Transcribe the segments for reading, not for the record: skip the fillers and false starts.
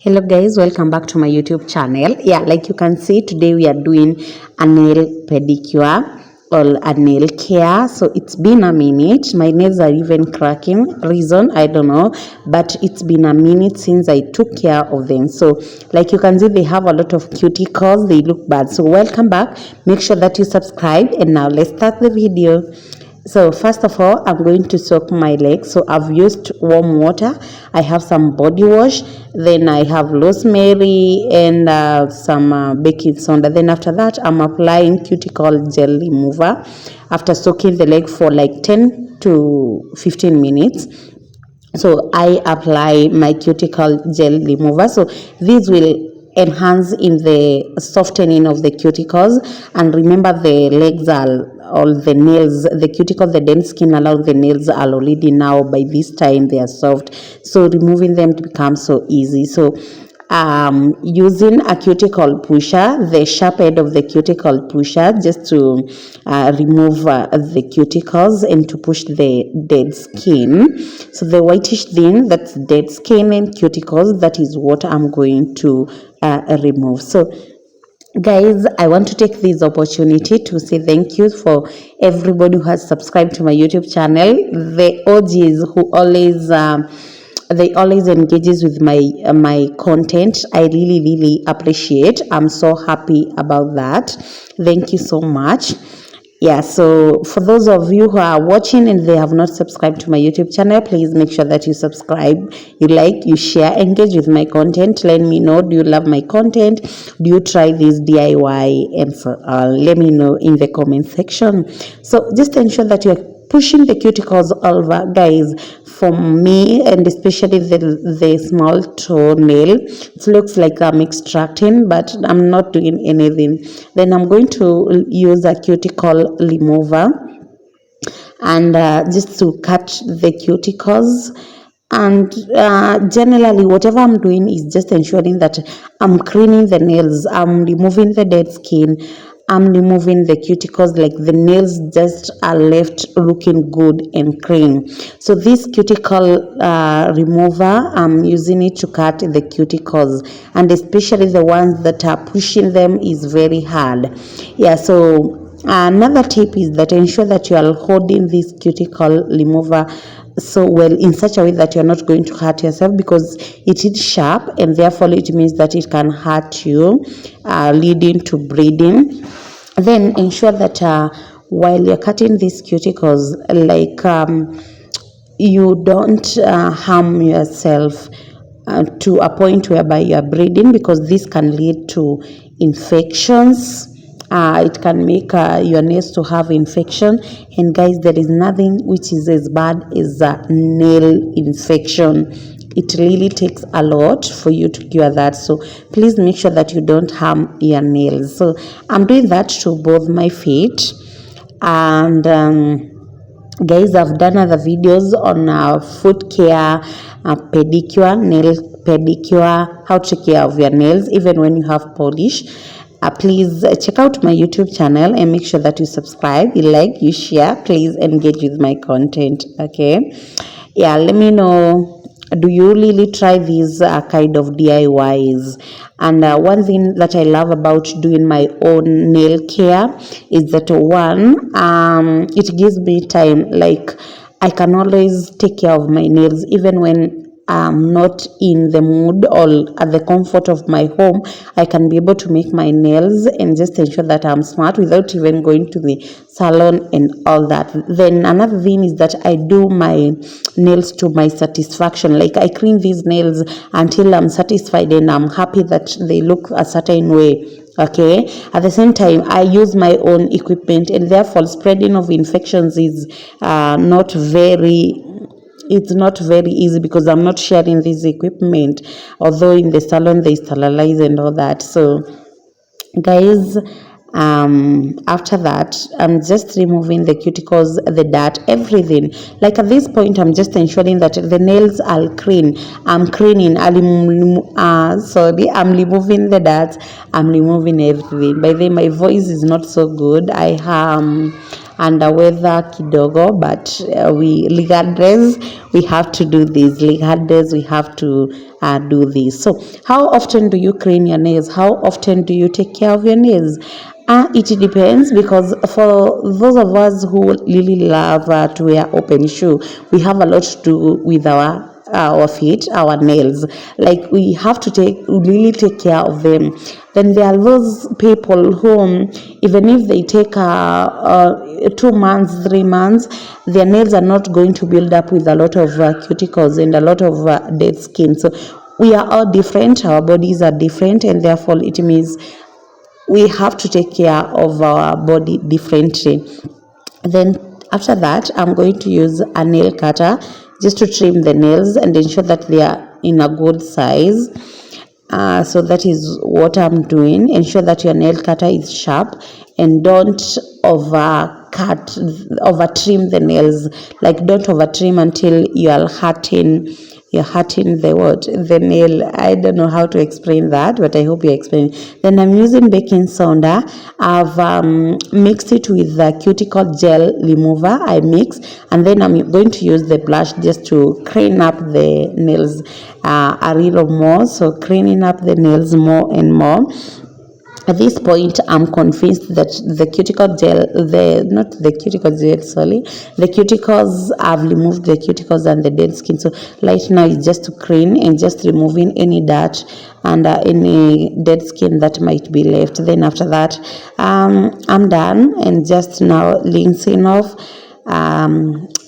Hello guys, welcome back to my YouTube channel. Yeah, like you can see, today we are doing a nail pedicure or a nail care. So it's been a minute. My nails are even cracking. Reason I don't know, but it's been a minute since I took care of them. So like you can see, they have a lot of cuticles. They look bad. So welcome back. Make sure that you subscribe, and now let's start the video. So first of all, I'm going to soak my legs. So I've used warm water. I have some body wash. Then I have rosemary and some baking soda. Then after that, I'm applying cuticle gel remover after soaking the leg for like 10 to 15 minutes. So I apply my cuticle gel remover. So this will enhance in the softening of the cuticles. And remember, the legs are all the nails, the cuticle, the dense skin around the nails are already now by this time they are soft, so removing them becomes so easy. So using a cuticle pusher, the sharp end of the cuticle pusher, just to remove the cuticles and to push the dead skin. So the whitish thing, that's dead skin and cuticles, that is what I'm going to remove. So guys, I want to take this opportunity to say thank you for everybody who has subscribed to my YouTube channel, the OGs who always they always engages with my content. I really appreciate. I'm so happy about that. Thank you so much. Yeah, so for those of you who are watching and they have not subscribed to my YouTube channel, please make sure that you subscribe, you like, you share, engage with my content. Let me know, do you love my content? Do you try this DIY? And so let me know in the comment section. So just ensure that you're pushing the cuticles over, guys. For me, and especially the small toenail, it looks like I'm extracting, but I'm not doing anything. Then I'm going to use a cuticle remover and just to cut the cuticles. And generally whatever I'm doing is just ensuring that I'm cleaning the nails, I'm removing the dead skin, I'm removing the cuticles, like the nails just are left looking good and clean. So this cuticle remover, I'm using it to cut the cuticles, and especially the ones that are pushing them is very hard. Yeah, so another tip is that ensure that you are holding this cuticle remover so well in such a way that you're not going to hurt yourself, because it is sharp and therefore it means that it can hurt you, leading to bleeding. Then ensure that while you're cutting these cuticles, like you don't harm yourself to a point whereby you are bleeding, because this can lead to infections. It can make your nails to have infection, and guys, there is nothing which is as bad as a nail infection. It really takes a lot for you to cure that, so please make sure that you don't harm your nails. So I'm doing that to both my feet. And guys, I've done other videos on foot care, pedicure, nail pedicure, how to take care of your nails even when you have polish. Please check out my YouTube channel and make sure that you subscribe, you like, you share. Please engage with my content. Okay, yeah, let me know, do you really try these kind of DIYs? And one thing that I love about doing my own nail care is that it gives me time. Like, I can always take care of my nails even when I'm not in the mood or at the comfort of my home. I can be able to make my nails and just ensure that I'm smart without even going to the salon and all that. Then another thing is that I do my nails to my satisfaction. Like, I clean these nails until I'm satisfied and I'm happy that they look a certain way. Okay, at the same time, I use my own equipment, and therefore spreading of infections is not very easy, because I'm not sharing this equipment, although in the salon they sterilize and all that. So guys, after that, I'm just removing the cuticles, the dirt, everything. Like, at this point, I'm just ensuring that the nails are clean. I'm cleaning, I'm removing the dirt, I'm removing everything. By the way, my voice is not so good. I under weather kidogo, but regardless we have to do this. Regardless we have to do this. So how often do you clean your nails? How often do you take care of your nails? It depends, because for those of us who really love to wear open shoe, we have a lot to do with our feet, our nails. Like, we have to really take care of them. Then there are those people who, even if they take 2 months, 3 months, their nails are not going to build up with a lot of cuticles and a lot of dead skin. So we are all different, our bodies are different, and therefore it means we have to take care of our body differently. Then after that, I'm going to use a nail cutter just to trim the nails and ensure that they are in a good size. So that is what I'm doing. Ensure that your nail cutter is sharp, and don't over trim the nails. Like, don't over trim until you're hurting the nail. I don't know how to explain that, but I hope you explain. Then I'm using baking soda. I've mixed it with the cuticle gel remover. I mix, and then I'm going to use the brush just to clean up the nails a little more. So cleaning up the nails more and more. At this point, I'm convinced that the cuticles, I've removed the cuticles and the dead skin. So right now it's just to clean and just removing any dirt and any dead skin that might be left. Then after that, I'm done, and just now rinsing off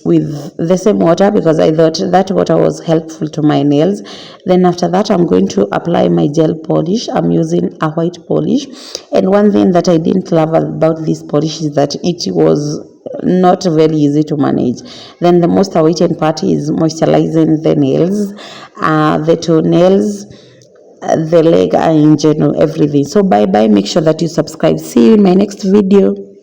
with the same water, because I thought that water was helpful to my nails. Then after that, I'm going to apply my gel polish. I'm using a white polish, and one thing that I didn't love about this polish is that it was not very easy to manage. Then the most awaited part is moisturizing the nails, the toenails, the leg, and in general everything. So bye bye. Make sure that you subscribe. See you in my next video.